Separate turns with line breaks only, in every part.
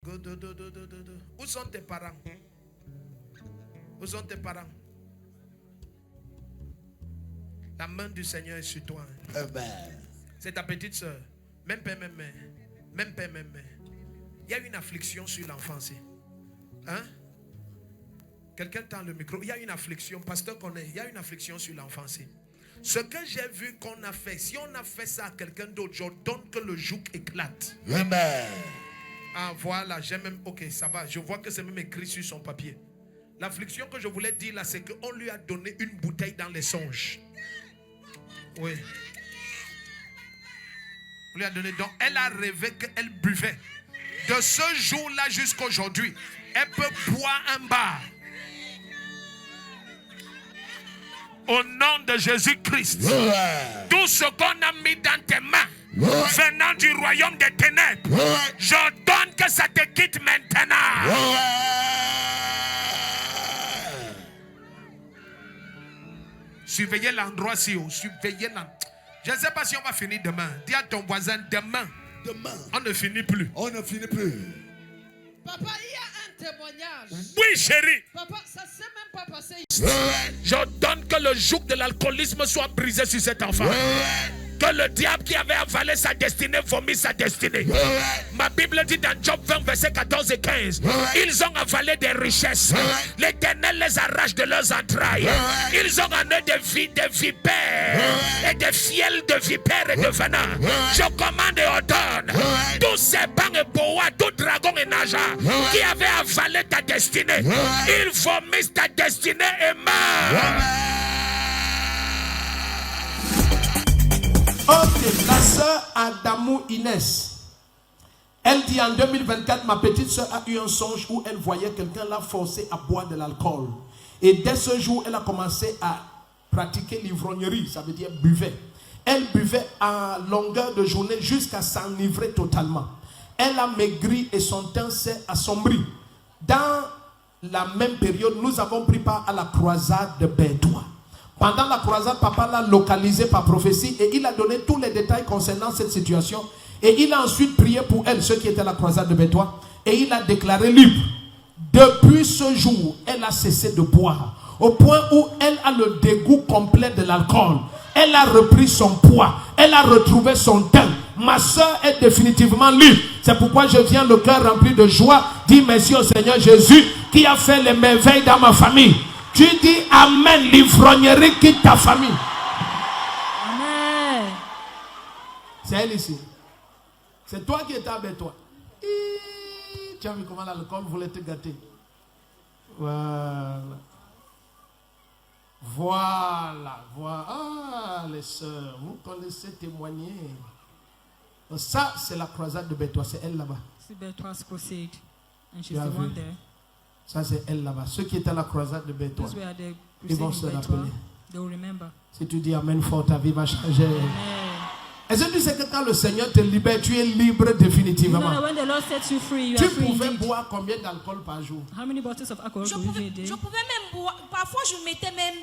Où sont tes parents? Où sont tes parents? La main du Seigneur est sur toi. C'est ta petite soeur. Même père, même mère. Même père, même mère. Il y a une affliction sur l'enfance. Hein? Quelqu'un tend le micro. Il y a une affliction. Pasteur connaît. Il y a une affliction sur l'enfance. Ce que j'ai vu qu'on a fait, si on a fait ça à quelqu'un d'autre, j'ordonne que le joug éclate.
Amen.
Ah voilà, j'ai même... Ok, ça va. Je vois que c'est même écrit sur son papier. L'affliction que je voulais dire là, c'est qu'on lui a donné une bouteille dans les songes. Oui. On lui a donné. Donc, elle a rêvé qu'elle buvait. De ce jour-là jusqu'à aujourd'hui, elle peut boire un bar. Au nom de Jésus-Christ, tout ce qu'on a mis dans tes mains, venant du royaume des ténèbres, j'ordonne que ça te quitte maintenant. Surveillez l'endroit si haut. Surveillez l'endroit. Je ne sais pas si on va finir demain. Dis à ton voisin, demain. On ne finit plus.
On ne finit plus.
Papa, il y a un témoignage.
Oui, chérie.
Papa, ça s'est même pas passé.
J'ordonne que le joug de l'alcoolisme soit brisé sur cet enfant. Que le diable qui avait avalé sa destinée vomisse sa destinée. Ma Bible dit dans Job 20, versets 14 et 15, ils ont avalé des richesses. L'Éternel les arrache de leurs entrailles. Ils ont en eux des vipères et des fiels de vipères et de venin. Je commande et ordonne tous ces bancs et bois, tout dragon et naja qui avaient avalé ta destinée, ils vomissent ta destinée et meurent.
Ok, la sœur Adamou Inès, elle dit en 2024, ma petite sœur a eu un songe où elle voyait quelqu'un la forcer à boire de l'alcool. Et dès ce jour, elle a commencé à pratiquer l'ivrognerie, ça veut dire buvait. Elle buvait à longueur de journée jusqu'à s'enivrer totalement. Elle a maigri et son teint s'est assombri. Dans la même période, nous avons pris part à la croisade de Bétois. Pendant la croisade, papa l'a localisé par prophétie et il a donné tous les détails concernant cette situation. Et il a ensuite prié pour elle, ceux qui étaient à la croisade de Bétois, et il a déclaré libre. Depuis ce jour, elle a cessé de boire, au point où elle a le dégoût complet de l'alcool. Elle a repris son poids, elle a retrouvé son teint. Ma soeur est définitivement libre. C'est pourquoi je viens le cœur rempli de joie. Dis merci au Seigneur Jésus qui a fait les merveilles dans ma famille. Tu dis amen, l'ivrognerie quitte ta famille.
Amen.
C'est elle ici. C'est toi qui étais avec toi. Tu as vu comment l'alcool voulait te gâter. Voilà. Voilà. Ah, les sœurs, vous connaissez témoigner. Ça, c'est la croisade de Bétois. C'est elle là-bas.
C'est Bétois crusade. And she's
Tu as
the
vu?
one there.
Ça, c'est elle là-bas. Ceux qui étaient à la croisade de Bétois,
Those were the
ils vont
crusade
se
in Bétois.
rappeler.
They will remember.
Si tu dis amen fort, ta vie va changer.
Amen.
Est-ce que tu sais que quand le Seigneur te libère, tu es libre
You
définitivement?
know that when the Lord sets you free, you
Tu
are free
pouvais
indeed.
boire combien d'alcool par jour?
How many bottles of alcohol
Je
could you drink a day?
pouvais même boire. Parfois, je mettais même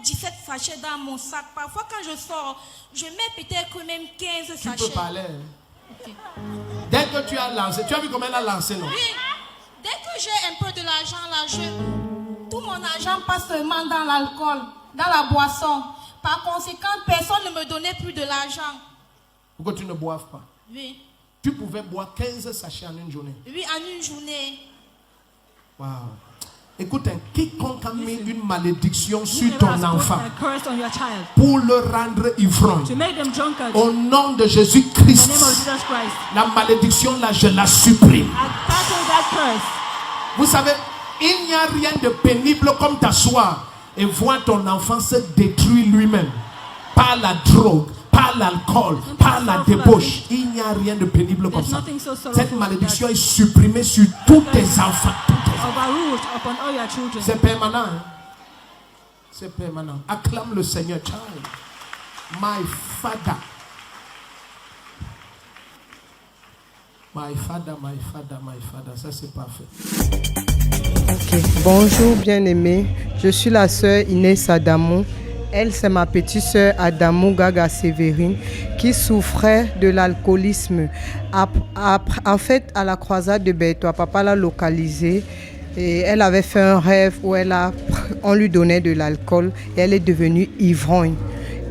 17 sachets dans mon sac. Parfois, quand je sors, je mets peut-être même 15
Tu
sachets.
peux parler. Hein?
Ok.
Dès que tu as lancé, tu as vu comment elle a lancé, non?
Oui. Dès que j'ai un peu de l'argent là, tout mon argent passe seulement dans l'alcool, dans la boisson. Par conséquent, personne ne me donnait plus de l'argent.
Pourquoi tu ne boives pas?
Oui.
Tu pouvais boire 15 sachets en une journée.
Oui, en une journée.
Wow. Écoute, hein, quiconque a mis une malédiction sur
Whoever
ton
has put
enfant
a curse on your child
pour le rendre ivrogne,
to make them drunkard.
au nom de
In the name of
Jésus-Christ,
Jesus Christ.
la malédiction là, je la supprime.
I cancel that curse.
Vous savez, il n'y a rien de pénible comme t'asseoir et voir ton enfant se détruire lui-même par la drogue, par l'alcool, par la débauche. Il n'y a rien de pénible comme
There's
ça.
nothing so sorrowful
Cette
than
malédiction
that.
est supprimée sur tous tes enfants.
Overruled upon all your children.
C'est permanent. Hein? C'est permanent. Acclame le Seigneur. Child. My Father. My Father, my Father, my Father. Ça, c'est parfait.
Ok. Bonjour bien-aimés, je suis la sœur Inès Adamou
Elle, c'est ma petite sœur Adamou Gaga Sévérine qui souffrait de l'alcoolisme. En fait, à la croisade de Bétois, papa l'a localisée et elle avait fait un rêve où on lui donnait de l'alcool et elle est devenue ivrogne.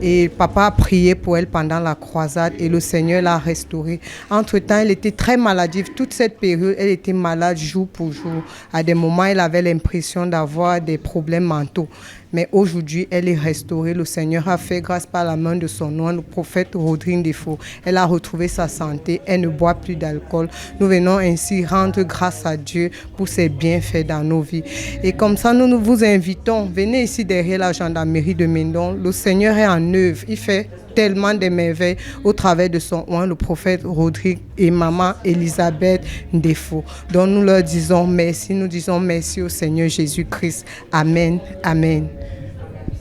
Et papa a prié pour elle pendant la croisade et le Seigneur l'a restaurée. Entre-temps, elle était très maladive. Toute cette période, elle était malade jour pour jour. À des moments, elle avait l'impression d'avoir des problèmes mentaux. Mais aujourd'hui, elle est restaurée. Le Seigneur a fait grâce par la main de son nom, le prophète Rodrigue Defo. Elle a retrouvé sa santé. Elle ne boit plus d'alcool. Nous venons ainsi rendre grâce à Dieu pour ses bienfaits dans nos vies. Et comme ça, nous vous invitons. Venez ici derrière la gendarmerie de Mendon. Le Seigneur est en œuvre. Il fait tellement de merveilles au travers de son oint, le prophète Rodrigue et maman Elisabeth Defo. Donc nous leur disons merci. Nous disons merci au Seigneur Jésus-Christ. Amen. Amen.